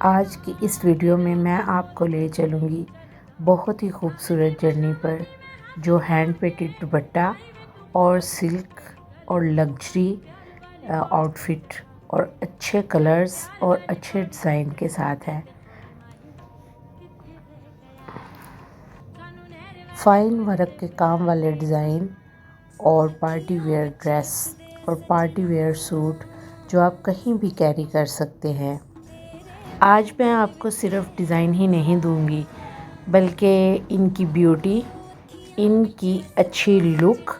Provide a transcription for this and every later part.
آج کی اس ویڈیو میں آپ کو لے چلوں گی بہت ہی خوبصورت جرنی پر، جو ہینڈ پیٹڈ دوپٹہ اور سلک اور لگژری آؤٹ فٹ اور اچھے کلرز اور اچھے ڈیزائن کے ساتھ ہے۔ فائن ورک کے کام والے ڈیزائن اور پارٹی ویئر ڈریس اور پارٹی ویئر سوٹ جو آپ کہیں بھی کیری کر سکتے ہیں۔ آج میں آپ کو صرف ڈیزائن ہی نہیں دوں گی، بلکہ ان کی بیوٹی، ان کی اچھی لک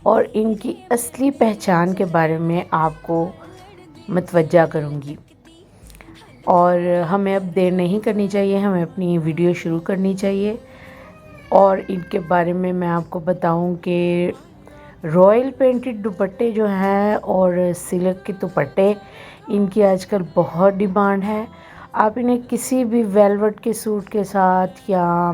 اور ان کی اصلی پہچان کے بارے میں آپ کو متوجہ کروں گی۔ اور ہمیں اب دیر نہیں کرنی چاہیے، ہمیں اپنی ویڈیو شروع کرنی چاہیے۔ اور ان کے بارے میں آپ کو بتاؤں کہ رائل پینٹڈ دوپٹے جو ہیں اور سلک کے دوپٹے، ان کی آج کل بہت ڈیمانڈ ہے۔ آپ انہیں کسی بھی ویلوٹ کے سوٹ کے ساتھ یا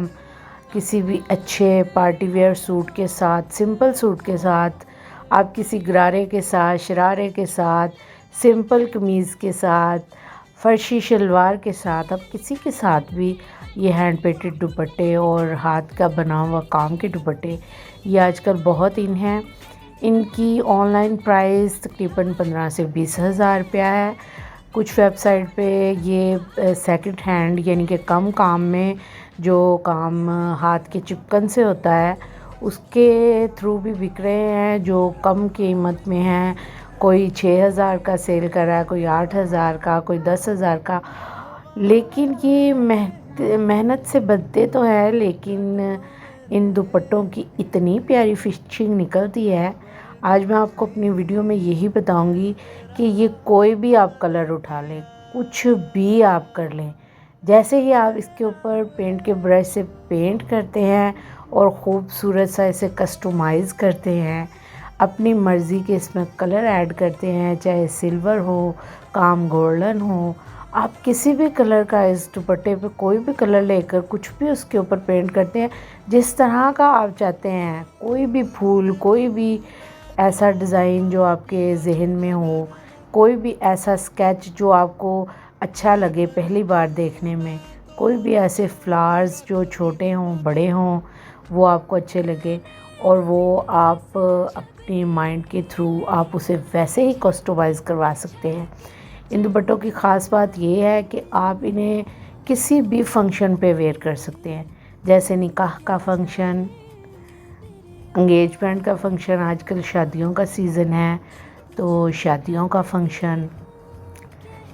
کسی بھی اچھے پارٹی ویئر سوٹ کے ساتھ، سمپل سوٹ کے ساتھ، آپ کسی غرارے کے ساتھ، شرارے کے ساتھ، سمپل قمیض کے ساتھ، فرشی شلوار کے ساتھ، آپ کسی کے ساتھ بھی یہ ہینڈ پیٹڈ دوپٹے اور ہاتھ کا بنا ہوا کام کے دوپٹے یہ آج کل بہت ان ہیں۔ ان کی آن لائن پرائس تقریباً 15 سے 20 ہزار روپیہ ہے۔ کچھ ویب سائٹ پہ یہ سیکنڈ ہینڈ یعنی کہ کم کام میں، جو کام ہاتھ کے چپکن سے ہوتا ہے، اس کے تھرو بھی بک رہے ہیں، جو کم قیمت میں ہیں۔ کوئی 6,000 کا سیل کر رہا ہے، کوئی 8,000 کا، کوئی 10,000 کا۔ لیکن یہ محنت سے بنتے تو ہے، لیکن ان دوپٹوں کی اتنی پیاری فنیشنگ نکلتی ہے۔ آج میں آپ کو اپنی ویڈیو میں یہی بتاؤں گی کہ یہ کوئی بھی آپ کلر اٹھا لیں، کچھ بھی آپ کر لیں، جیسے ہی آپ اس کے اوپر پینٹ کے برش سے پینٹ کرتے ہیں اور خوبصورت سا اسے کسٹمائز کرتے ہیں، اپنی مرضی کے اس میں کلر ایڈ کرتے ہیں، چاہے سلور ہو، کام گولڈن ہو، آپ کسی بھی کلر کا اس دوپٹے پہ کوئی بھی کلر لے کر کچھ بھی اس کے اوپر پینٹ کرتے ہیں، جس طرح کا آپ چاہتے ہیں۔ کوئی بھی پھول، کوئی بھی ایسا ڈیزائن جو آپ کے ذہن میں ہو، کوئی بھی ایسا اسکیچ جو آپ کو اچھا لگے پہلی بار دیکھنے میں، کوئی بھی ایسے فلاورز جو چھوٹے ہوں بڑے ہوں وہ آپ کو اچھے لگے، اور وہ آپ اپنے مائنڈ کے تھرو آپ اسے ویسے ہی کسٹمائز کروا سکتے ہیں۔ ان دوپٹوں کی خاص بات یہ ہے کہ آپ انہیں کسی بھی فنکشن پہ ویئر کر سکتے ہیں، جیسے نکاح کا فنکشن، انگیجمنٹ کا فنکشن، آج کل شادیوں کا سیزن ہے تو شادیوں کا فنکشن،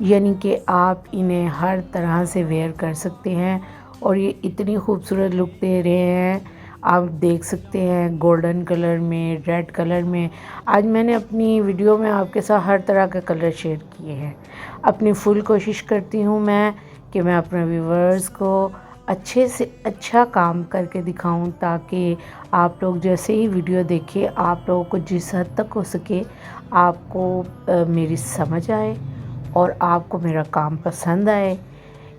یعنی کہ آپ انہیں ہر طرح سے ویئر کر سکتے ہیں۔ اور یہ اتنی خوبصورت لک دے رہے ہیں، آپ دیکھ سکتے ہیں گولڈن کلر میں، ریڈ کلر میں۔ آج میں نے اپنی ویڈیو میں آپ کے ساتھ ہر طرح کے کلر شیئر کیے ہیں۔ اپنی فل کوشش کرتی ہوں میں کہ میں اپنے ویورز کو اچھے سے اچھا کام کر کے دکھاؤں، تاکہ آپ لوگ جیسے ہی ویڈیو دیکھیں، آپ لوگوں کو جس حد تک ہو سکے آپ کو میری سمجھ آئے اور آپ کو میرا کام پسند آئے۔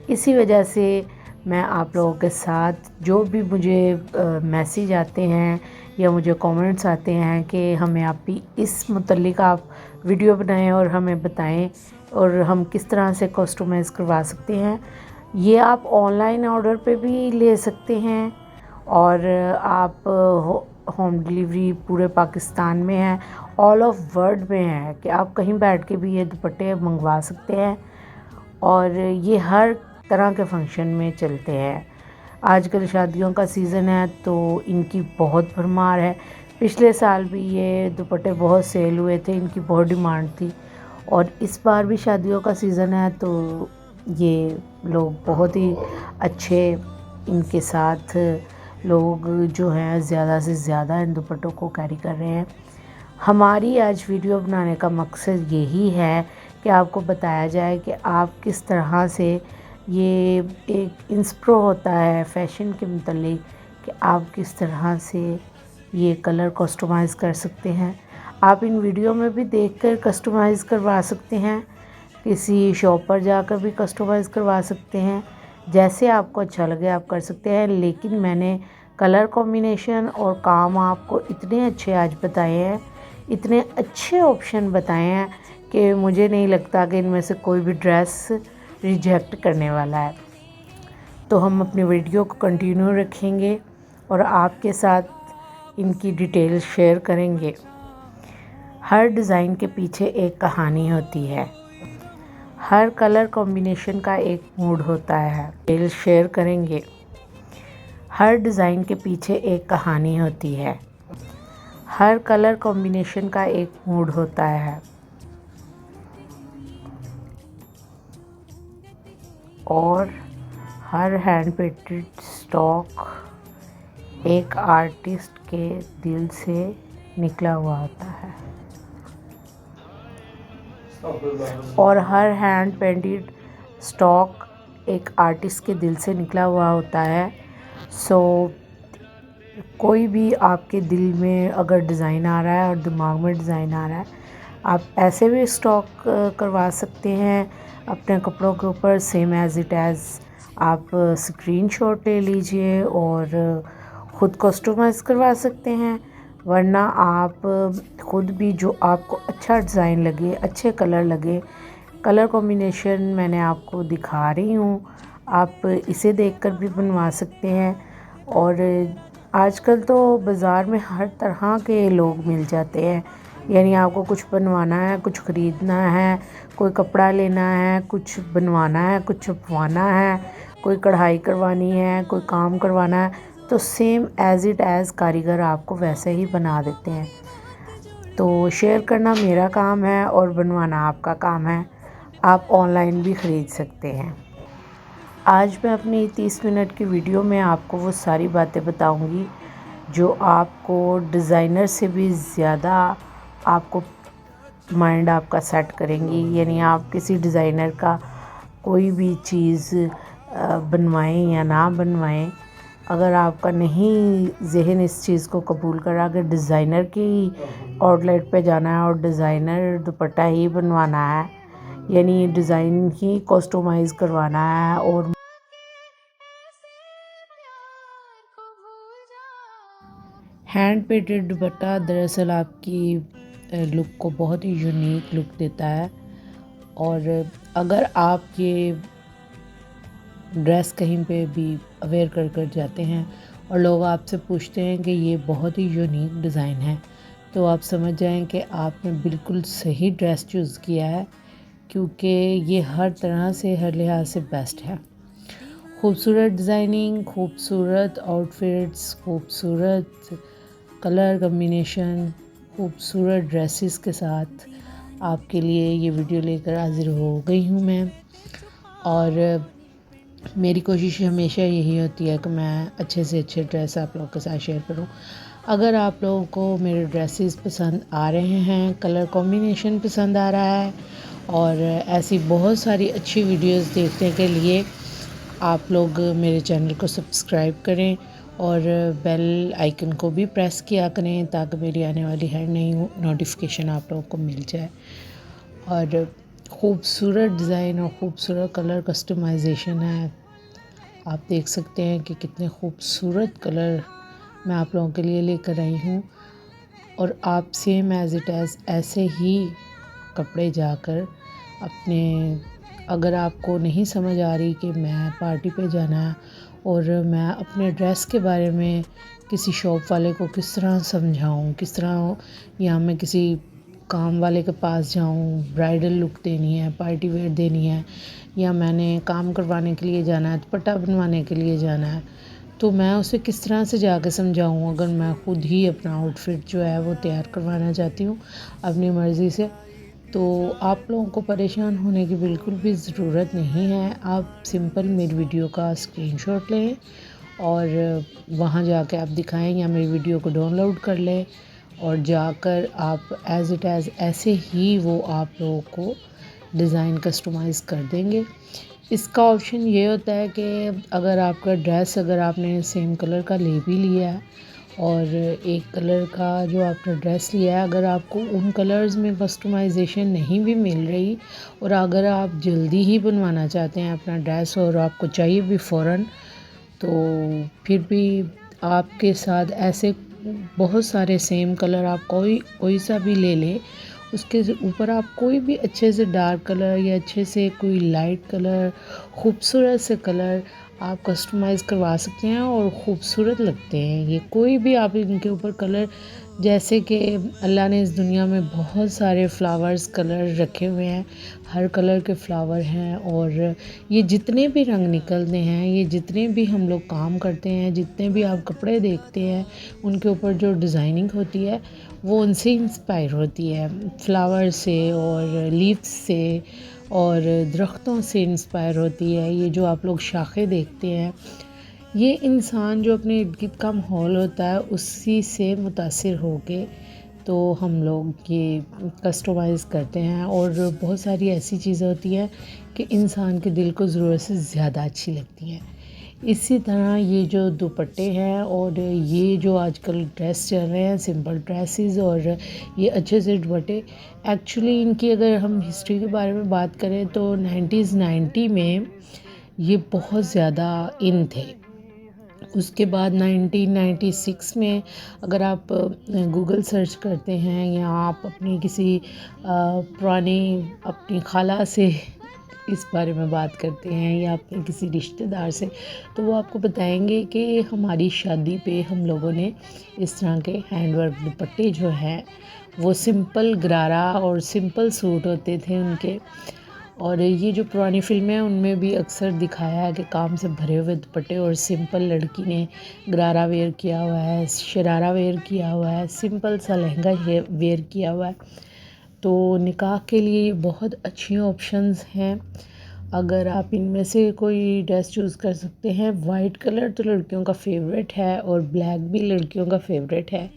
اسی وجہ سے میں آپ لوگوں کے ساتھ جو بھی مجھے میسیج آتے ہیں یا مجھے کومنٹس آتے ہیں کہ ہمیں آپ بھی اس متعلق آپ ویڈیو بنائیں اور ہمیں بتائیں اور ہم کس طرح سے کسٹمائز کروا سکتے ہیں، یہ آپ آن لائن آرڈر پہ بھی لے سکتے ہیں، اور آپ ہوم ڈلیوری پورے پاکستان میں ہے، آل آف ورلڈ میں ہے، کہ آپ کہیں بیٹھ کے بھی یہ دوپٹے منگوا سکتے ہیں، اور یہ ہر طرح کے فنکشن میں چلتے ہیں۔ آج کل شادیوں کا سیزن ہے تو ان کی بہت بھرمار ہے۔ پچھلے سال بھی یہ دوپٹے بہت سیل ہوئے تھے، ان کی بہت ڈیمانڈ تھی، اور اس بار بھی شادیوں کا سیزن ہے تو یہ لوگ بہت ہی اچھے ان کے ساتھ لوگ جو ہیں زیادہ سے زیادہ ان دوپٹوں کو کیری کر رہے ہیں۔ ہماری آج ویڈیو بنانے کا مقصد یہی ہے کہ آپ کو بتایا جائے کہ آپ کس طرح سے یہ ایک انسپرو ہوتا ہے فیشن کے متعلق، کہ آپ کس طرح سے یہ کلر کسٹمائز کر سکتے ہیں۔ آپ ان ویڈیو میں بھی دیکھ کر کسٹمائز کروا سکتے ہیں، کسی شاپ پر جا کر بھی کسٹمائز کروا سکتے ہیں، جیسے آپ کو اچھا لگے آپ کر سکتے ہیں۔ لیکن میں نے کلر کمبینیشن اور کام آپ کو اتنے اچھے آج بتائے ہیں، اتنے اچھے آپشن بتائے ہیں کہ مجھے نہیں لگتا کہ ان میں سے کوئی بھی ڈریس ریجیکٹ کرنے والا ہے۔ تو ہم اپنی ویڈیو کو کنٹینیو رکھیں گے اور آپ کے ساتھ ان کی ڈیٹیل شیئر کریں گے۔ ہر ڈیزائن کے پیچھے ایک کہانی ہوتی ہے، ہر کلر کمبینیشن کا ایک موڈ ہوتا ہے، ڈیٹیل شیئر کریں گے۔ ہر ڈیزائن کے پیچھے ایک کہانی ہوتی ہے، ہر کلر کمبینیشن کا ایک موڈ ہوتا ہے، اور ہر ہینڈ پینٹڈ اسٹاک ایک آرٹسٹ کے دل سے نکلا ہوا ہوتا ہے، اور ہر ہینڈ پینٹڈ اسٹاک ایک آرٹسٹ کے دل سے نکلا ہوا ہوتا ہے۔ کوئی بھی آپ کے دل میں اگر ڈیزائن آ رہا ہے اور دماغ میں ڈیزائن آ رہا ہے، آپ ایسے بھی اسٹاک کروا سکتے ہیں اپنے کپڑوں کے اوپر، سیم ایز اٹ ایز آپ اسکرین شاٹ لے لیجئے اور خود کسٹمائز کروا سکتے ہیں، ورنہ آپ خود بھی جو آپ کو اچھا ڈیزائن لگے، اچھے کلر لگے، کلر کمبینیشن میں نے آپ کو دکھا رہی ہوں، آپ اسے دیکھ کر بھی بنوا سکتے ہیں۔ اور آج کل تو بازار میں ہر طرح کے لوگ مل جاتے ہیں، یعنی آپ کو کچھ بنوانا ہے، کچھ خریدنا ہے، کوئی کپڑا لینا ہے، کچھ بنوانا ہے، کچھ چھپوانا ہے، کوئی کڑھائی کروانی ہے، کوئی کام کروانا ہے، تو سیم ایز اٹ ایز کاریگر آپ کو ویسے ہی بنا دیتے ہیں۔ تو شیئر کرنا میرا کام ہے اور بنوانا آپ کا کام ہے، آپ آن لائن بھی خرید سکتے ہیں۔ آج میں اپنی 30 منٹ کی ویڈیو میں آپ کو وہ ساری باتیں بتاؤں گی جو آپ کو ڈیزائنر سے بھی زیادہ آپ کو مائنڈ آپ کا سیٹ کریں گی، یعنی آپ کسی ڈیزائنر کا کوئی بھی چیز بنوائیں یا نہ بنوائیں، اگر آپ کا نہیں ذہن اس چیز کو قبول کر رہا کہ ڈیزائنر کی آؤٹ لیٹ پہ جانا ہے اور ڈیزائنر دوپٹہ ہی بنوانا ہے، یعنی ڈیزائن ہی کسٹمائز کروانا ہے، اور ہینڈ پینٹڈ دوپٹہ دراصل آپ کی لک کو بہت ہی یونیک لک دیتا ہے۔ اور اگر آپ یہ ڈریس کہیں پہ بھی اویئر کر کر جاتے ہیں اور لوگ آپ سے پوچھتے ہیں کہ یہ بہت ہی یونیک ڈیزائن ہے، تو آپ سمجھ جائیں کہ آپ نے بالکل صحیح ڈریس چوز کیا ہے، کیونکہ یہ ہر طرح سے، ہر لحاظ سے بیسٹ ہے۔ خوبصورت ڈیزائننگ، خوبصورت آؤٹ فٹس، خوبصورت کلر کمبینیشن، خوبصورت ڈریسز کے ساتھ آپ کے لیے یہ ویڈیو لے کر حاضر ہو گئی ہوں میں، اور میری کوشش ہمیشہ یہی ہوتی ہے کہ میں اچھے سے اچھے ڈریس آپ لوگوں کے ساتھ شیئر کروں۔ اگر آپ لوگوں کو میرے ڈریسز پسند آ رہے ہیں، کلر کمبینیشن پسند آ رہا ہے، اور ایسی بہت ساری اچھی ویڈیوز دیکھنے کے لیے آپ لوگ میرے چینل کو سبسکرائب کریں اور بیل آئیکن کو بھی پریس کیا کریں تاکہ میری آنے والی ہر نئی نوٹیفیکیشن آپ لوگوں کو مل جائے۔ اور خوبصورت ڈیزائن اور خوبصورت کلر کسٹمائزیشن ہے، آپ دیکھ سکتے ہیں کہ کتنے خوبصورت کلر میں آپ لوگوں کے لیے لے کر آئی ہوں، اور آپ سیم ایز اٹ ایز ایسے ہی کپڑے جا کر اپنے، اگر آپ کو نہیں سمجھ آ رہی کہ میں پارٹی پہ جانا ہے اور میں اپنے ڈریس کے بارے میں کسی شاپ والے کو کس طرح سمجھاؤں، کس طرح، یا میں کسی کام والے کے پاس جاؤں، برائڈل لک دینی ہے، پارٹی ویئر دینی ہے، یا میں نے کام کروانے کے لیے جانا ہے، دوپٹہ بنوانے کے لیے جانا ہے، تو میں اسے کس طرح سے جا کے سمجھاؤں اگر میں خود ہی اپنا آؤٹ فٹ جو ہے وہ تیار کروانا چاہتی ہوں اپنی مرضی سے۔ تو آپ لوگوں کو پریشان ہونے کی بالکل بھی ضرورت نہیں ہے، آپ سمپل میری ویڈیو کا اسکرین شاٹ لیں اور وہاں جا کے آپ دکھائیں، یا میری ویڈیو کو ڈاؤن لوڈ کر لیں اور جا کر آپ ایز اٹ ایز ایسے ہی وہ آپ لوگوں کو ڈیزائن کسٹمائز کر دیں گے۔ اس کا آپشن یہ ہوتا ہے کہ اگر آپ کا ڈریس، اگر آپ نے سیم کلر کا لے بھی لیا ہے اور ایک کلر کا جو آپ نے ڈریس لیا ہے، اگر آپ کو ان کلرز میں کسٹمائزیشن نہیں بھی مل رہی، اور اگر آپ جلدی ہی بنوانا چاہتے ہیں اپنا ڈریس اور آپ کو چاہیے بھی فوراً، تو پھر بھی آپ کے ساتھ ایسے بہت سارے سیم کلر آپ کوئی سا بھی لے لیں اس کے اوپر آپ کوئی بھی اچھے سے ڈارک کلر یا اچھے سے کوئی لائٹ کلر، خوبصورت سے کلر آپ کسٹمائز کروا سکتے ہیں اور خوبصورت لگتے ہیں یہ کوئی بھی آپ ان کے اوپر کلر، جیسے کہ اللہ نے اس دنیا میں بہت سارے فلاورز کلر رکھے ہوئے ہیں، ہر کلر کے فلاور ہیں، اور یہ جتنے بھی رنگ نکلتے ہیں، یہ جتنے بھی ہم لوگ کام کرتے ہیں، جتنے بھی آپ کپڑے دیکھتے ہیں ان کے اوپر جو ڈیزائننگ ہوتی ہے وہ ان سے انسپائر ہوتی ہے، فلاور سے اور لیفس سے اور درختوں سے انسپائر ہوتی ہے۔ یہ جو آپ لوگ شاخیں دیکھتے ہیں، یہ انسان جو اپنے ارد گرد کا ماحول ہوتا ہے اسی سے متاثر ہو کے تو ہم لوگ یہ کسٹمائز کرتے ہیں، اور بہت ساری ایسی چیزیں ہوتی ہیں کہ انسان کے دل کو ضرورت سے زیادہ اچھی لگتی ہیں۔ اسی طرح یہ جو دوپٹے ہیں اور یہ جو آج کل ڈریس چل رہے ہیں، سمپل ڈریسز اور یہ اچھے سے دوپٹے، ایکچولی ان کی اگر ہم ہسٹری کے بارے میں بات کریں تو 90 میں یہ بہت زیادہ ان تھے۔ اس کے بعد 1996 میں اگر آپ گوگل سرچ کرتے ہیں یا آپ اپنی کسی پرانی اپنی خالہ سے اس بارے میں بات کرتے ہیں یا اپنے کسی رشتہ دار سے، تو وہ آپ کو بتائیں گے کہ ہماری شادی پہ ہم لوگوں نے اس طرح کے ہینڈ ورک دوپٹے جو ہیں وہ سمپل گرارا اور سمپل سوٹ ہوتے تھے ان کے، اور یہ جو پرانی فلمیں ہیں ان میں بھی اکثر دکھایا ہے کہ کام سے بھرے ہوئے دوپٹے اور سمپل لڑکی نے گرارا ویئر کیا ہوا ہے، شرارہ ویئر کیا ہوا ہے، سمپل سا لہنگا ویئر کیا ہوا ہے۔ تو نکاح کے لیے بہت اچھی آپشنز ہیں، اگر آپ ان میں سے کوئی ڈریس چوز کر سکتے ہیں۔ وائٹ کلر تو لڑکیوں کا فیوریٹ ہے اور بلیک بھی لڑکیوں کا فیوریٹ ہے،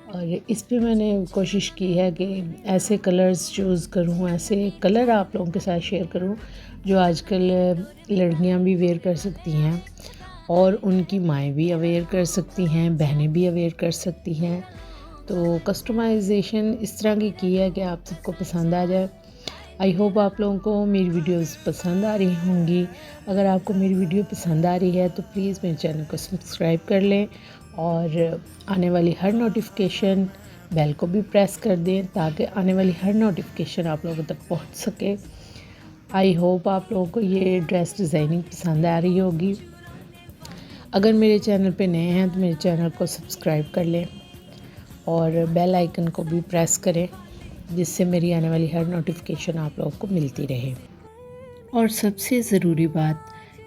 اور اس پہ میں نے کوشش کی ہے کہ ایسے کلرز چوز کروں، ایسے کلر آپ لوگوں کے ساتھ شیئر کروں جو آج کل لڑکیاں بھی ویئر کر سکتی ہیں اور ان کی مائیں بھی اویئر کر سکتی ہیں، بہنیں بھی اویئر کر سکتی ہیں۔ تو کسٹمائزیشن اس طرح کی ہے کہ آپ سب کو پسند آ جائے۔ آئی ہوپ آپ لوگوں کو میری ویڈیوز پسند آ رہی ہوں گی۔ اگر آپ کو میری ویڈیو پسند آ رہی ہے تو پلیز میرے چینل کو سبسکرائب کر لیں اور آنے والی ہر نوٹیفیکیشن بیل کو بھی پریس کر دیں تاکہ آنے والی ہر نوٹیفیکیشن آپ لوگوں تک پہنچ سکے۔ آئی ہوپ آپ لوگوں کو یہ ڈریس ڈیزائننگ پسند آ رہی ہوگی۔ اگر میرے چینل پہ نئے ہیں تو میرے چینل کو سبسکرائب کر لیں اور بیل آئیکن کو بھی پریس کریں جس سے میری آنے والی ہر نوٹیفیکیشن آپ لوگوں کو ملتی رہے۔ اور سب سے ضروری بات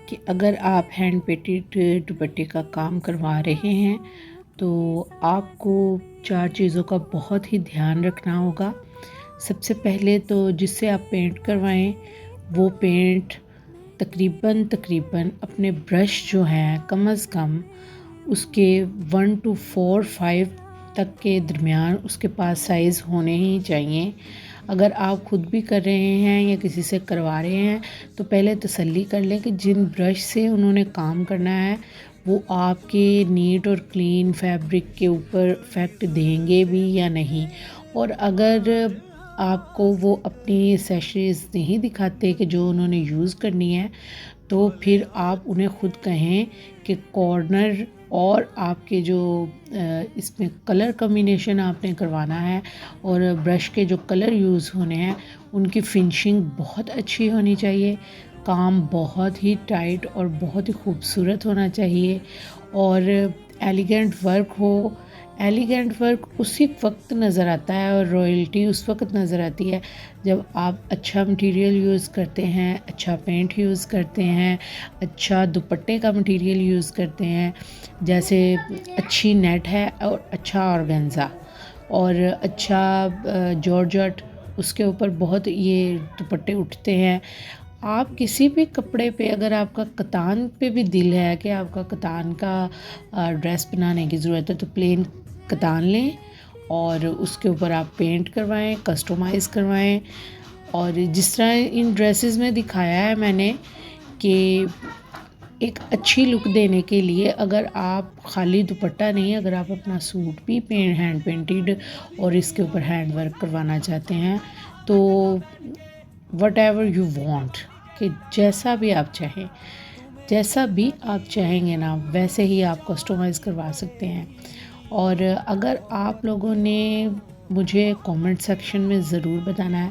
کہ اگر آپ ہینڈ پیٹڈ دوپٹے کا کام کروا رہے ہیں تو آپ کو 4 چیزوں کا بہت ہی دھیان رکھنا ہوگا۔ سب سے پہلے تو جس سے آپ پینٹ کروائیں وہ پینٹ تقریباً اپنے برش جو ہیں کم از کم اس کے 1 to 4 5 تک کے درمیان اس کے پاس سائز ہونے ہی چاہیے۔ اگر آپ خود بھی کر رہے ہیں یا کسی سے کروا رہے ہیں تو پہلے تسلی کر لیں کہ جن برش سے انہوں نے کام کرنا ہے وہ آپ کے نیٹ اور کلین فیبرک کے اوپر افیکٹ دیں گے بھی یا نہیں، اور اگر آپ کو وہ اپنی ایکسیسریز نہیں دکھاتے کہ جو انہوں نے یوز کرنی ہے تو پھر آپ انہیں خود کہیں کہ کارنر اور آپ کے جو اس میں کلر کمبینیشن آپ نے کروانا ہے اور برش کے جو کلر یوز ہونے ہیں ان کی فنشنگ بہت اچھی ہونی چاہیے، کام بہت ہی ٹائٹ اور بہت ہی خوبصورت ہونا چاہیے، اور ایلیگنٹ ورک ہو۔ ایلیگنٹ ورک اسی وقت نظر آتا ہے اور رائلٹی اس وقت نظر آتی ہے جب آپ اچھا مٹیریل یوز کرتے ہیں، اچھا پینٹ یوز کرتے ہیں، اچھا دوپٹے کا مٹیریل یوز کرتے ہیں، جیسے اچھی نیٹ ہے اور اچھا آرگنزا اور اچھا جارجٹ، اس کے اوپر بہت یہ دوپٹے اٹھتے ہیں۔ آپ کسی بھی کپڑے پہ اگر آپ کا کتان پہ بھی دل ہے کہ آپ کا کتان کا ڈریس بنانے کی ضرورت ہے تو پلین کتان لیں اور اس کے اوپر آپ پینٹ کروائیں، کسٹمائز کروائیں، اور جس طرح ان ڈریسز میں دکھایا ہے میں نے کہ ایک اچھی لک دینے کے لیے اگر آپ خالی دوپٹہ نہیں، اگر آپ اپنا سوٹ بھی ہینڈ پینٹڈ اور اس کے اوپر ہینڈ ورک کروانا چاہتے ہیں تو وٹ ایور یو وانٹ، کہ جیسا بھی آپ چاہیں گے نا ویسے ہی آپ کسٹمائز کروا سکتے ہیں۔ اور اگر آپ لوگوں نے مجھے کامنٹ سیکشن میں ضرور بتانا ہے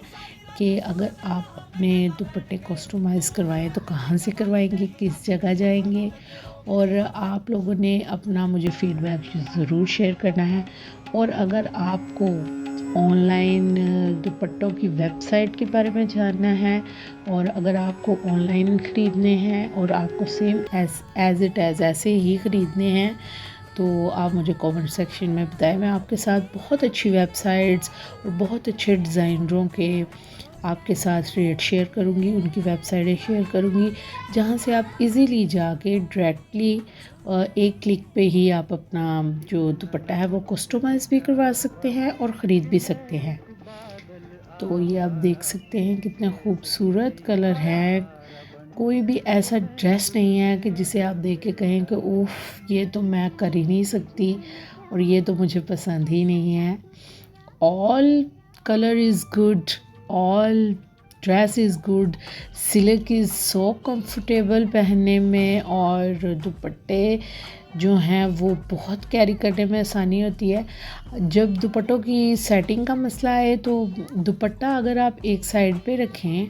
کہ اگر آپ اپنے دوپٹے کسٹمائز کروائیں تو کہاں سے کروائیں گے، کس جگہ جائیں گے، اور آپ لوگوں نے اپنا مجھے فیڈ بیک ضرور شیئر کرنا ہے۔ اور اگر آپ کو آن لائن دوپٹوں کی ویب سائٹ کے بارے میں جاننا ہے، اور اگر آپ کو آن لائن خریدنے ہیں اور آپ کو سیم ایز ایسے ہی خریدنے ہیں، تو آپ مجھے کامنٹ سیکشن میں بتائیں۔ میں آپ کے ساتھ بہت اچھی ویب سائٹس اور بہت اچھے ڈیزائنروں کے آپ کے ساتھ ریٹ شیئر کروں گی، ان کی ویب سائٹیں شیئر کروں گی، جہاں سے آپ ایزیلی جا کے ڈائریکٹلی ایک کلک پہ ہی آپ اپنا جو دوپٹہ ہے وہ کسٹمائز بھی کروا سکتے ہیں اور خرید بھی سکتے ہیں۔ تو یہ آپ دیکھ سکتے ہیں کتنے خوبصورت کلر ہے۔ کوئی بھی ایسا ڈریس نہیں ہے کہ جسے آپ دیکھ کے کہیں کہ اوف یہ تو میں کر ہی نہیں سکتی اور یہ تو مجھے پسند ہی نہیں ہے۔ All colour is good, all dress is good, silk is so comfortable پہننے میں، اور دوپٹے جو ہیں وہ بہت کیری کرنے میں آسانی ہوتی ہے۔ جب دوپٹوں کی سیٹنگ کا مسئلہ ہے تو دوپٹہ اگر آپ ایک سائڈ پہ رکھیں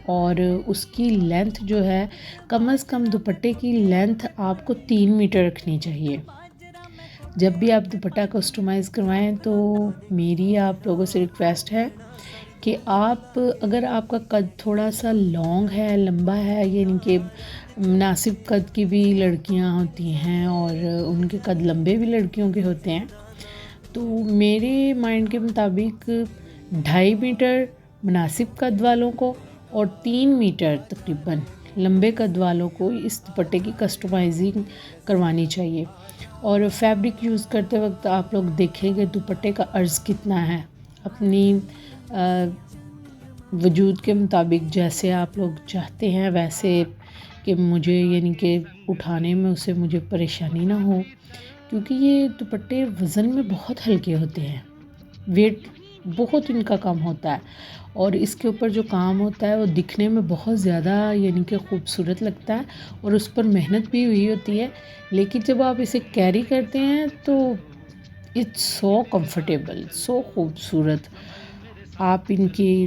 اور اس کی لینتھ جو ہے کم از کم دوپٹے کی لینتھ آپ کو 3 میٹر رکھنی چاہیے۔ جب بھی آپ دوپٹہ کسٹمائز کروائیں تو میری آپ لوگوں سے ریکویسٹ ہے کہ آپ اگر آپ کا قد تھوڑا سا لانگ ہے، لمبا ہے، یعنی کہ مناسب قد کی بھی لڑکیاں ہوتی ہیں اور ان کے قد لمبے بھی لڑکیوں کے ہوتے ہیں، تو میرے مائنڈ کے مطابق 2.5 میٹر مناسب قد والوں کو اور 3 میٹر تقریباً لمبے قد والوں کو اس دوپٹے کی کسٹمائزنگ کروانی چاہیے۔ اور فیبرک یوز کرتے وقت آپ لوگ دیکھیں گے دوپٹے کا عرض کتنا ہے، اپنی وجود کے مطابق جیسے آپ لوگ چاہتے ہیں ویسے، کہ مجھے یعنی کہ اٹھانے میں اسے مجھے پریشانی نہ ہو، کیونکہ یہ دوپٹے وزن میں بہت ہلکے ہوتے ہیں، ویٹ بہت ان کا کم ہوتا ہے، اور اس کے اوپر جو کام ہوتا ہے وہ دکھنے میں بہت زیادہ یعنی کہ خوبصورت لگتا ہے، اور اس پر محنت بھی ہوئی ہوتی ہے، لیکن جب آپ اسے کیری کرتے ہیں تو اٹس سو کمفرٹیبل، سو خوبصورت۔ آپ ان کی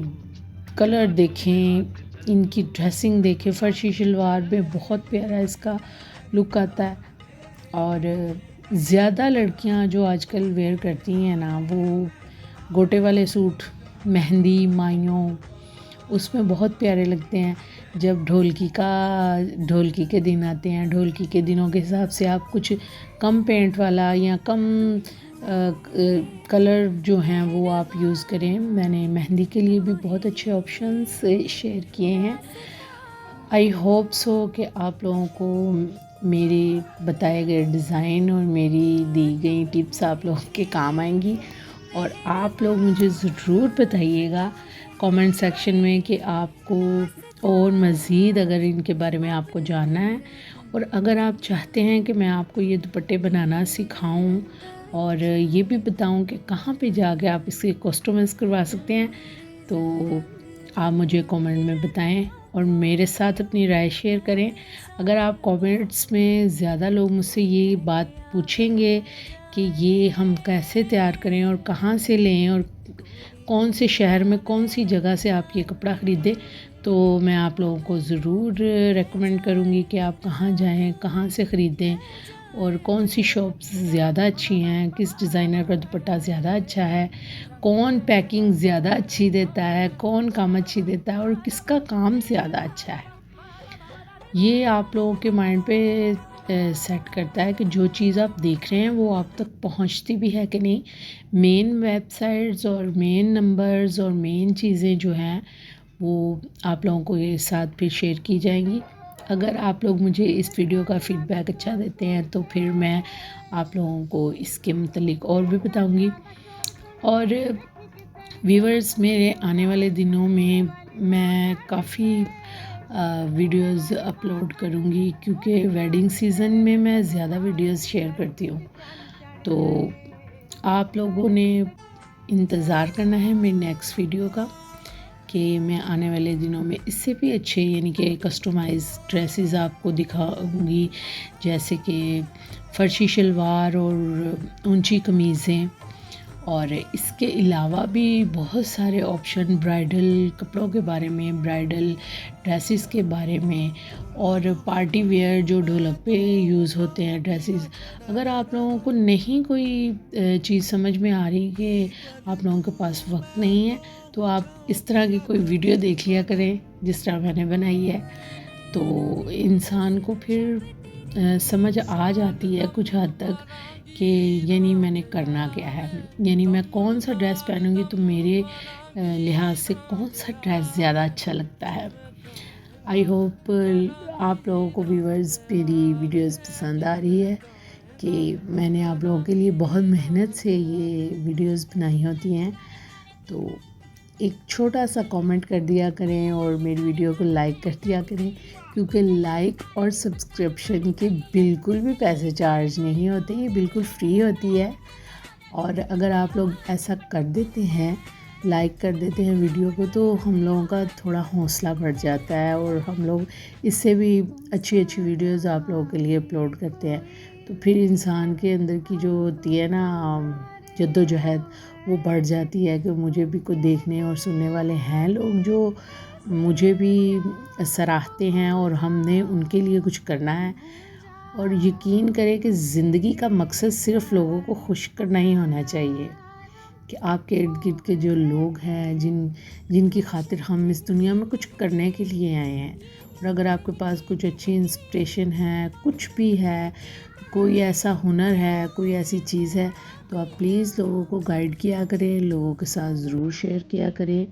کلر دیکھیں، ان کی ڈریسنگ دیکھیں، فرشی شلوار میں بہت پیارا اس کا لک آتا ہے۔ اور زیادہ لڑکیاں جو آج کل ویئر کرتی ہیں نا، وہ گوٹے والے سوٹ مہندی مائیوں اس میں بہت پیارے لگتے ہیں۔ جب ڈھولکی کے دن آتے ہیں، ڈھولکی کے دنوں کے حساب سے آپ کچھ کم پینٹ والا یا کم کلر جو ہیں وہ آپ یوز کریں۔ میں نے مہندی کے لیے بھی بہت اچھے آپشنس شیئر کیے ہیں۔ آئی ہوپ سو کہ آپ لوگوں کو میرے بتائے گئے ڈیزائن اور میری دی گئی ٹپس آپ لوگوں کے کام آئیں گی، اور آپ لوگ مجھے ضرور بتائیے گا کامنٹ سیکشن میں کہ آپ کو اور مزید اگر ان کے بارے میں آپ کو جاننا ہے، اور اگر آپ چاہتے ہیں کہ میں آپ کو یہ دوپٹے بنانا سکھاؤں اور یہ بھی بتاؤں کہ کہاں پہ جا کے آپ اس کے کسٹمائز کروا سکتے ہیں، تو آپ مجھے کامنٹ میں بتائیں اور میرے ساتھ اپنی رائے شیئر کریں۔ اگر آپ کامنٹس میں زیادہ لوگ مجھ سے یہ بات پوچھیں گے کہ یہ ہم کیسے تیار کریں اور کہاں سے لیں اور کون سے شہر میں کون سی جگہ سے آپ یہ کپڑا خریدیں، تو میں آپ لوگوں کو ضرور ریکمینڈ کروں گی کہ آپ کہاں جائیں، کہاں سے خریدیں، اور کون سی شاپس زیادہ اچھی ہیں، کس ڈیزائنر کا دوپٹہ زیادہ اچھا ہے، کون پیکنگ زیادہ اچھی دیتا ہے، کون کام اچھی دیتا ہے، اور کس کا کام زیادہ اچھا ہے۔ یہ آپ لوگوں کے مائنڈ پہ سیٹ کرتا ہے کہ جو چیز آپ دیکھ رہے ہیں وہ آپ تک پہنچتی بھی ہے کہ نہیں۔ مین ویب سائٹس اور مین نمبرز اور مین چیزیں جو ہیں وہ آپ لوگوں کو یہ ساتھ پھر شیئر کی جائیں گی۔ اگر آپ لوگ مجھے اس ویڈیو کا فیڈ بیک اچھا دیتے ہیں تو پھر میں آپ لوگوں کو اس کے متعلق اور بھی بتاؤں گی۔ اور ویورز، میرے آنے والے دنوں میں کافی ویڈیوز اپلوڈ کروں گی، کیونکہ ویڈنگ سیزن میں زیادہ ویڈیوز شیئر کرتی ہوں، تو آپ لوگوں نے انتظار کرنا ہے میری نیکسٹ ویڈیو کا، کہ میں آنے والے دنوں میں اس سے بھی اچھے یعنی کہ کسٹمائز ڈریسز آپ کو دکھاؤں گی، جیسے کہ فرشی شلوار اور اونچی قمیضیں، اور اس کے علاوہ بھی بہت سارے آپشن برائڈل کپڑوں کے بارے میں، برائڈل ڈریسز کے بارے میں، اور پارٹی ویئر جو ڈھولک پہ یوز ہوتے ہیں ڈریسز. اگر آپ لوگوں کو نہیں کوئی چیز سمجھ میں آ رہی کہ آپ لوگوں کے پاس وقت نہیں ہے، تو آپ اس طرح کی کوئی ویڈیو دیکھ لیا کریں جس طرح میں نے بنائی ہے. تو انسان کو پھر سمجھ آ جاتی ہے کچھ حد تک کہ یعنی میں نے کرنا کیا ہے، یعنی میں کون سا ڈریس پہنوں گی تو میرے لحاظ سے کون سا ڈریس زیادہ اچھا لگتا ہے. آئی ہوپ آپ لوگوں کو ویورز میری ویڈیوز پسند آ رہی ہے کہ میں نے آپ لوگوں کے لیے بہت محنت سے یہ ویڈیوز بنائی ہوتی ہیں. تو ایک چھوٹا سا کامنٹ کر دیا کریں اور میری ویڈیو کو لائک کر دیا کریں، کیونکہ لائک اور سبسکرپشن کے بالکل بھی پیسے چارج نہیں ہوتے، یہ بالکل فری ہوتی ہے. اور اگر آپ لوگ ایسا کر دیتے ہیں، لائک کر دیتے ہیں ویڈیو کو، تو ہم لوگوں کا تھوڑا حوصلہ بڑھ جاتا ہے اور ہم لوگ اس سے بھی اچھی اچھی ویڈیوز آپ لوگوں کے لیے اپلوڈ کرتے ہیں. تو پھر انسان کے اندر کی جو ہوتی ہے نا جدوجہد، وہ بڑھ جاتی ہے کہ مجھے بھی کوئی دیکھنے اور سننے والے ہیں لوگ جو مجھے بھی سراہتے ہیں اور ہم نے ان کے لیے کچھ کرنا ہے. اور یقین کریں کہ زندگی کا مقصد صرف لوگوں کو خوش کرنا ہی ہونا چاہیے، کہ آپ کے ارد گرد کے جو لوگ ہیں جن کی خاطر ہم اس دنیا میں کچھ کرنے کے لیے آئے ہیں. اور اگر آپ کے پاس کچھ اچھی انسپریشن ہے، کچھ بھی ہے، کوئی ایسا ہنر ہے، کوئی ایسی چیز ہے، تو آپ پلیز لوگوں کو گائیڈ کیا کریں، لوگوں کے ساتھ ضرور شیئر کیا کریں.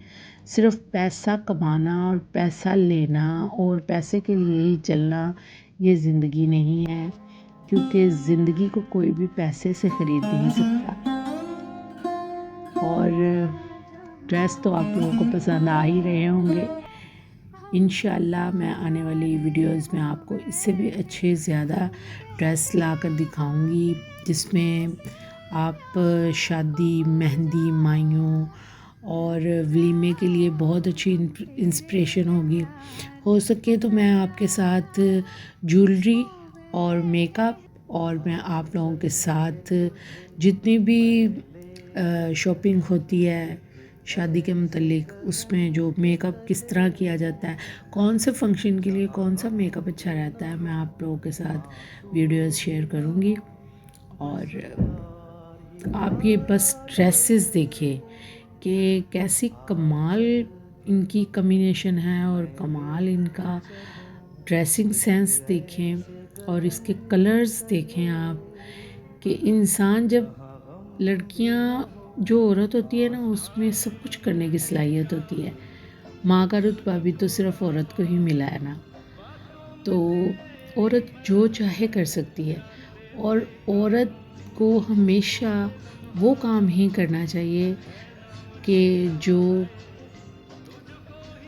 صرف پیسہ کمانا اور پیسہ لینا اور پیسے کے لیے ہی چلنا یہ زندگی نہیں ہے، کیونکہ زندگی کو کوئی بھی پیسے سے خرید نہیں سکتا. اور ڈریس تو آپ لوگوں کو پسند آ ہی رہے ہوں گے. انشاءاللہ میں آنے والی ویڈیوز میں آپ کو اس سے بھی اچھے زیادہ ڈریس لا کر دکھاؤں گی، جس میں آپ شادی، مہندی، مائیوں اور ولیمے کے لیے بہت اچھی انسپریشن ہوگی. ہو سکے تو میں آپ کے ساتھ جولری اور میک اپ، اور میں آپ لوگوں کے ساتھ جتنی بھی شاپنگ ہوتی ہے شادی کے متعلق، اس میں جو میک اپ کس طرح کیا جاتا ہے، کون سے فنکشن کے لیے کون سا میک اپ اچھا رہتا ہے، میں آپ لوگوں کے ساتھ ویڈیوز شیئر کروں گی. اور آپ یہ بس ڈریسز دیکھیں کہ کیسی کمال ان کی کمبینیشن ہے، اور کمال ان کا ڈریسنگ سینس دیکھیں، اور اس کے کلرز دیکھیں آپ، کہ انسان جب لڑکیاں جو عورت ہوتی ہے نا، اس میں سب کچھ کرنے کی صلاحیت ہوتی ہے. ماں کا رتبہ بھی تو صرف عورت کو ہی ملا ہے نا. تو عورت جو چاہے کر سکتی ہے، اور عورت کو ہمیشہ وہ کام ہی کرنا چاہیے کہ جو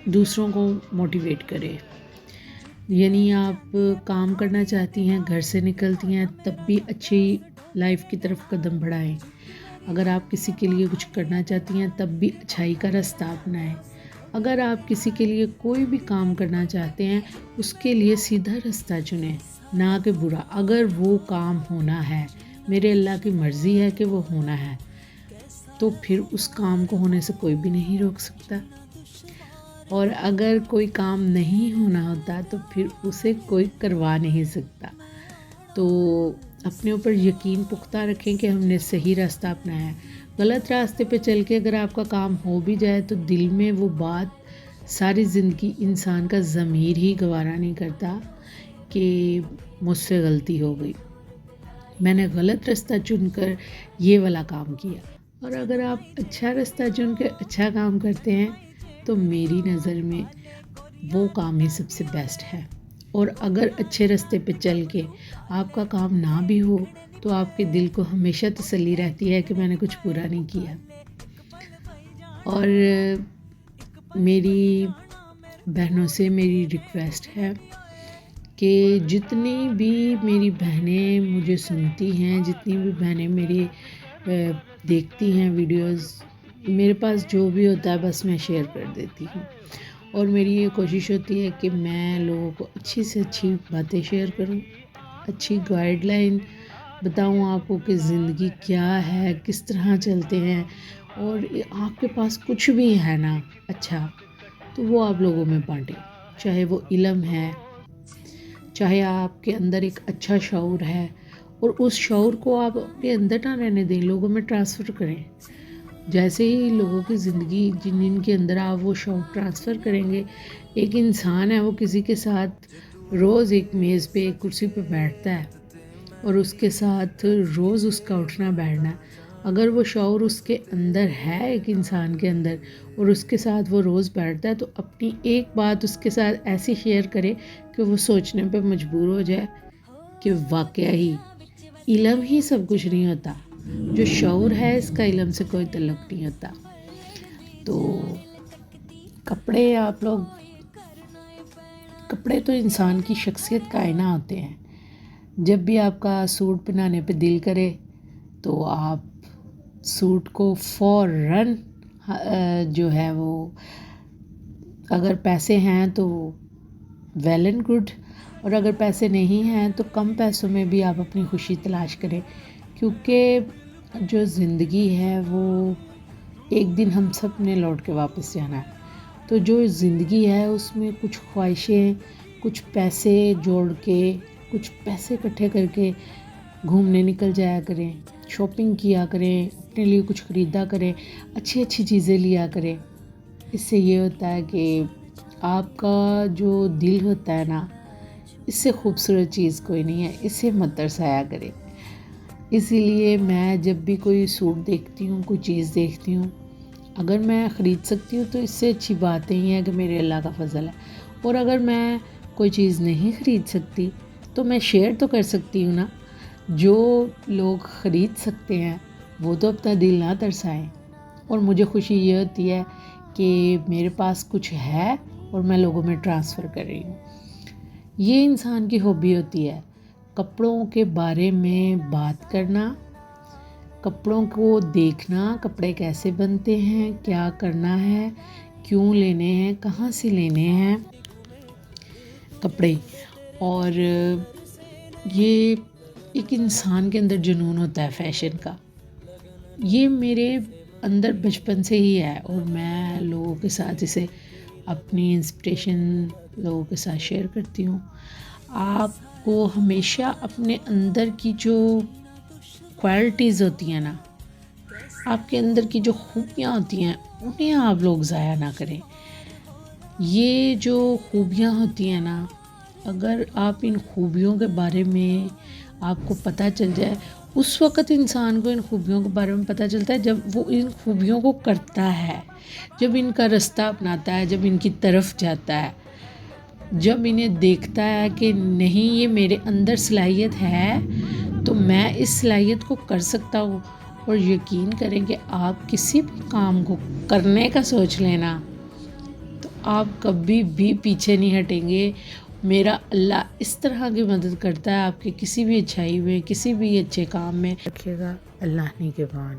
دوسروں کو موٹیویٹ کرے. یعنی آپ کام کرنا چاہتی ہیں، گھر سے نکلتی ہیں، تب بھی اچھی لائف کی طرف قدم بڑھائیں. اگر آپ کسی کے لیے کچھ کرنا چاہتی ہیں، تب بھی اچھائی کا رستہ اپنائیں. اگر آپ کسی کے لیے کوئی بھی کام کرنا چاہتے ہیں، اس کے لیے سیدھا رستہ چنیں، نہ کہ برا. اگر وہ کام ہونا ہے، میرے اللہ کی مرضی ہے کہ وہ ہونا ہے، تو پھر اس کام کو ہونے سے کوئی بھی نہیں روک سکتا. اور اگر کوئی کام نہیں ہونا ہوتا تو پھر اسے کوئی کروا نہیں سکتا. تو اپنے اوپر یقین پختہ رکھیں کہ ہم نے صحیح راستہ اپنایا ہے. غلط راستے پہ چل کے اگر آپ کا کام ہو بھی جائے تو دل میں وہ بات ساری زندگی انسان کا ضمیر ہی گوارا نہیں کرتا کہ مجھ سے غلطی ہو گئی، میں نے غلط راستہ چن کر یہ والا کام کیا. اور اگر آپ اچھا راستہ چن کے اچھا کام کرتے ہیں تو میری نظر میں وہ کام ہی سب سے بیسٹ ہے. اور اگر اچھے راستے پہ چل کے آپ کا کام نہ بھی ہو تو آپ کے دل کو ہمیشہ تسلی رہتی ہے کہ میں نے کچھ برا نہیں کیا. اور میری بہنوں سے میری ریکویسٹ ہے کہ جتنی بھی میری بہنیں مجھے سنتی ہیں، جتنی بھی بہنیں میری دیکھتی ہیں ویڈیوز، میرے پاس جو بھی ہوتا ہے بس میں شیئر کر دیتی ہوں. اور میری یہ کوشش ہوتی ہے کہ میں لوگوں کو اچھی سے اچھی باتیں شیئر کروں، اچھی گائیڈ لائن بتاؤں آپ کو کہ زندگی کیا ہے، کس طرح چلتے ہیں، اور آپ کے پاس کچھ بھی ہے نا اچھا تو وہ آپ لوگوں میں بانٹیں، چاہے وہ علم ہے، چاہے آپ کے اندر ایک اچھا شعور ہے، اور اس شعور کو آپ اپنے اندر نہ رہنے دیں، لوگوں میں ٹرانسفر کریں۔ جیسے ہی لوگوں کی زندگی جن کے اندر آپ وہ شعور ٹرانسفر کریں گے، ایک انسان ہے وہ کسی کے ساتھ روز ایک میز پہ ایک کرسی پہ بیٹھتا ہے اور اس کے ساتھ روز اس کا اٹھنا بیٹھنا، اگر وہ شعور اس کے اندر ہے ایک انسان کے اندر اور اس کے ساتھ وہ روز بیٹھتا ہے، تو اپنی ایک بات اس کے ساتھ ایسی شیئر کرے کہ وہ سوچنے پہ مجبور ہو جائے کہ واقعہ ہی علم ہی سب کچھ نہیں ہوتا، جو شعور ہے اس کا علم سے کوئی تعلق نہیں ہوتا۔ تو کپڑے تو انسان کی شخصیت کا آئینہ ہوتے ہیں۔ جب بھی آپ کا سوٹ پہنانے پہ دل کرے تو آپ سوٹ کو فوراً جو ہے وہ، اگر پیسے ہیں تو ویل اینڈ گڈ، اور اگر پیسے نہیں ہیں تو کم پیسوں میں بھی آپ اپنی خوشی تلاش کریں، کیونکہ جو زندگی ہے وہ ایک دن ہم سب نے لوٹ کے واپس جانا ہے۔ تو جو زندگی ہے اس میں کچھ خواہشیں، کچھ پیسے جوڑ کے، کچھ پیسے اکٹھے کر کے گھومنے نکل جایا کریں، شاپنگ کیا کریں، اپنے لیے کچھ خریدا کریں، اچھی اچھی چیزیں لیا کریں۔ اس سے یہ ہوتا ہے کہ آپ کا جو دل ہوتا ہے نا، اس سے خوبصورت چیز کوئی نہیں ہے، اس سے مت ترسایا کرے۔ اسی لیے میں جب بھی کوئی سوٹ دیکھتی ہوں، کوئی چیز دیکھتی ہوں، اگر میں خرید سکتی ہوں تو اس سے اچھی بات ہی ہے کہ میرے اللہ کا فضل ہے، اور اگر میں کوئی چیز نہیں خرید سکتی تو میں شیئر تو کر سکتی ہوں نا۔ جو لوگ خرید سکتے ہیں وہ تو اپنا دل نہ ترسائیں، اور مجھے خوشی یہ ہوتی ہے کہ میرے پاس کچھ ہے اور میں لوگوں میں ٹرانسفر کر رہی ہوں۔ یہ انسان کی ہابی ہوتی ہے، کپڑوں کے بارے میں بات کرنا، کپڑوں کو دیکھنا، کپڑے کیسے بنتے ہیں، کیا کرنا ہے، کیوں لینے ہیں، کہاں سے لینے ہیں کپڑے، اور یہ ایک انسان کے اندر جنون ہوتا ہے فیشن کا، یہ میرے اندر بچپن سے ہی ہے، اور میں لوگوں کے ساتھ اسے اپنی انسپریشن لوگوں کے ساتھ شیئر کرتی ہوں۔ آپ کو ہمیشہ اپنے اندر کی جو کوالٹیز ہوتی ہیں نا، آپ کے اندر کی جو خوبیاں ہوتی ہیں، انہیں آپ لوگ ضائع نہ کریں۔ یہ جو خوبیاں ہوتی ہیں نا، اگر آپ ان خوبیوں کے بارے میں آپ کو پتہ چل جائے، اس وقت انسان کو ان خوبیوں کے بارے میں پتہ چلتا ہے جب وہ ان خوبیوں کو کرتا ہے، جب ان کا رستہ اپناتا ہے، جب ان کی طرف جاتا ہے، جب انہیں دیکھتا ہے کہ نہیں یہ میرے اندر صلاحیت ہے تو میں اس صلاحیت کو کر سکتا ہوں۔ اور یقین کریں کہ آپ کسی بھی کام کو کرنے کا سوچ لینا تو آپ کبھی بھی پیچھے نہیں ہٹیں گے۔ میرا اللہ اس طرح کی مدد کرتا ہے آپ کے کسی بھی اچھائی میں، کسی بھی اچھے کام میں۔ رکھیے گا، اللہ نگہبان۔